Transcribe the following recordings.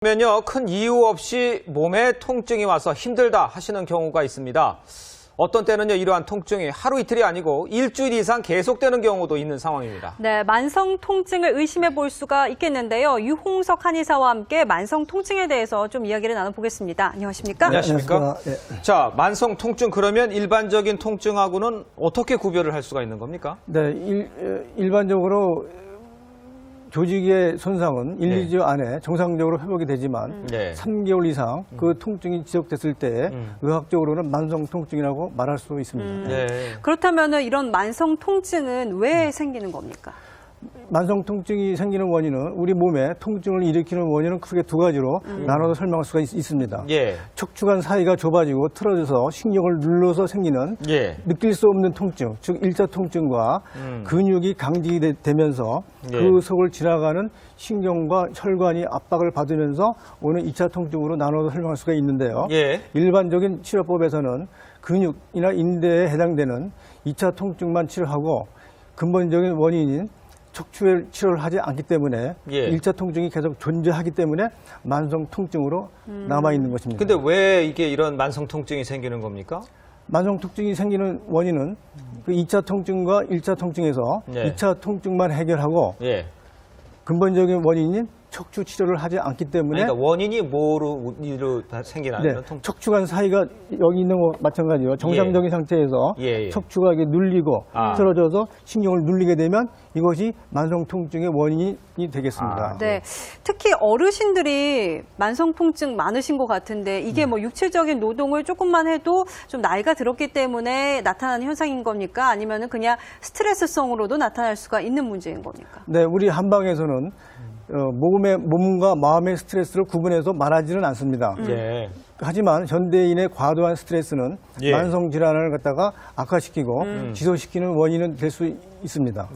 면요, 큰 이유 없이 몸에 통증이 와서 힘들다 하시는 경우가 있습니다. 어떤 때는요, 이러한 통증이 하루 이틀이 아니고 일주일 이상 계속되는 경우도 있는 상황입니다. 네, 만성 통증을 의심해 볼 수가 있겠는데요. 유홍석 한의사와 함께 만성 통증에 대해서 좀 이야기를 나눠보겠습니다. 안녕하십니까? 안녕하십니까? 자, 만성 통증 그러면 일반적인 통증하고는 어떻게 구별을 할 수가 있는 겁니까? 네, 일반적으로 조직의 손상은 1, 2주 안에 정상적으로 회복이 되지만 3개월 이상 그 통증이 지속됐을 때 의학적으로는 만성 통증이라고 말할 수 있습니다. 그렇다면 이런 만성 통증은 왜 생기는 겁니까? 만성 통증이 생기는 원인은 우리 몸에 통증을 일으키는 원인은 크게 두 가지로 나눠서 설명할 수가 있습니다. 척추간 사이가 좁아지고 틀어져서 신경을 눌러서 생기는 느낄 수 없는 통증, 즉 1차 통증과 근육이 강직이 되면서 그 속을 지나가는 신경과 혈관이 압박을 받으면서 오는 2차 통증으로 나눠서 설명할 수가 있는데요. 일반적인 치료법에서는 근육이나 인대에 해당되는 2차 통증만 치료하고 근본적인 원인인 척추의 치료를 하지 않기 때문에 1차 통증이 계속 존재하기 때문에 만성 통증으로 남아있는 것입니다. 근데 왜 이게 이런 만성 통증이 생기는 겁니까? 만성 통증이 생기는 원인은 그 2차 통증과 1차 통증에서 2차 통증만 해결하고 근본적인 원인인 척추 치료를 하지 않기 때문에 그러니까 원인이 뭐로 생기나요? 척추간 사이가 여기 있는 거 마찬가지로 정상적인 상태에서 척추가 이게 눌리고 틀어져서 신경을 눌리게 되면 이것이 만성 통증의 원인이 되겠습니다. 네, 특히 어르신들이 만성 통증 많으신 것 같은데 이게 뭐 육체적인 노동을 조금만 해도 좀 나이가 들었기 때문에 나타나는 현상인 겁니까? 아니면은 그냥 스트레스성으로도 나타날 수가 있는 문제인 겁니까? 네, 우리 한방에서는 몸과 마음의 스트레스를 구분해서 말하지는 않습니다. 하지만 현대인의 과도한 스트레스는 만성 질환을 갖다가 악화시키고 지속시키는 원인은 될 수 있습니다.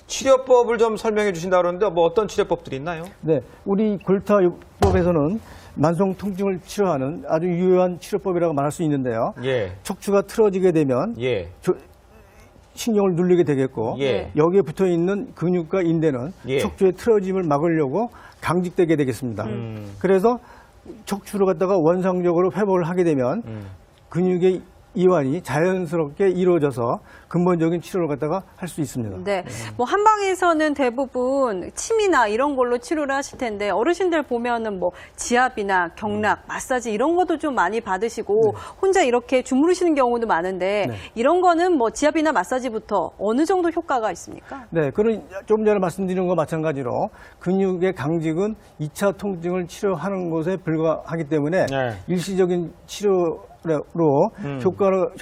치료법을 좀 설명해 주신다 그러는데 뭐 어떤 치료법들이 있나요? 네, 우리 골타요법에서는 만성 통증을 치료하는 아주 유효한 치료법이라고 말할 수 있는데요. 척추가 틀어지게 되면 신경을 눌리게 되겠고 여기에 붙어 있는 근육과 인대는 척추의 틀어짐을 막으려고 강직되게 되겠습니다. 그래서 척추를 갖다가 원상적으로 회복을 하게 되면 근육의 이완이 자연스럽게 이루어져서 근본적인 치료를 갖다가 할 수 있습니다. 네, 뭐 한방에서는 대부분 침이나 이런 걸로 치료를 하실 텐데 어르신들 보면은 뭐 지압이나 경락, 마사지 이런 것도 좀 많이 받으시고 혼자 이렇게 주무르시는 경우도 많은데 이런 거는 뭐 지압이나 마사지부터 어느 정도 효과가 있습니까? 네, 그런 좀 전에 말씀드린 것과 마찬가지로 근육의 강직은 2차 통증을 치료하는 것에 불과하기 때문에 일시적인 치료로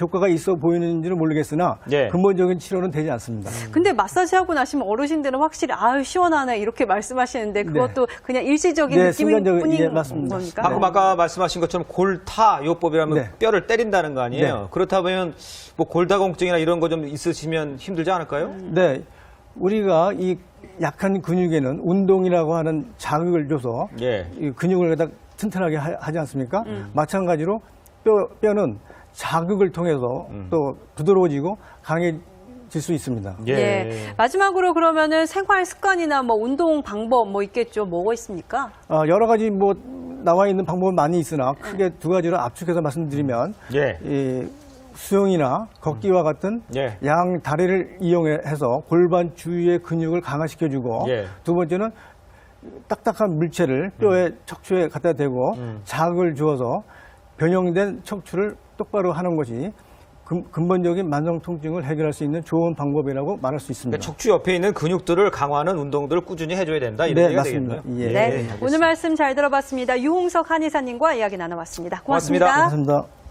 효과가 있어 보이는지는 모르겠으나 근본적인 치료는 되지 않습니다. 근데 마사지하고 나시면 어르신들은 확실히 아유 시원하네 이렇게 말씀하시는데 그것도 그냥 일시적인 느낌일 뿐인 겁니까? 방금 아까 말씀하신 것처럼 골타요법이라면 뼈를 때린다는 거 아니에요? 그렇다면 뭐 골다공증이나 이런 거 좀 있으시면 힘들지 않을까요? 네, 우리가 이 약한 근육에는 운동이라고 하는 자극을 줘서 이 근육을 갖다 튼튼하게 하지 않습니까? 마찬가지로 뼈는 자극을 통해서 또 부드러워지고 강해질 수 있습니다. 마지막으로 그러면은 생활 습관이나 뭐 운동 방법 뭐 있겠죠? 뭐가 있습니까? 여러 가지 뭐 나와 있는 방법은 많이 있으나 크게 두 가지로 압축해서 말씀드리면 이 수영이나 걷기와 같은 양 다리를 이용해서 골반 주위의 근육을 강화시켜주고 두 번째는 딱딱한 물체를 뼈에 척추에 갖다 대고 자극을 주어서 변형된 척추를 똑바로 하는 것이 근본적인 만성 통증을 해결할 수 있는 좋은 방법이라고 말할 수 있습니다. 그러니까 척추 옆에 있는 근육들을 강화하는 운동들을 꾸준히 해줘야 된다 이런 얘기가 되겠네요. 오늘 말씀 잘 들어봤습니다. 유홍석 한의사님과 이야기 나눠봤습니다. 고맙습니다. 고맙습니다.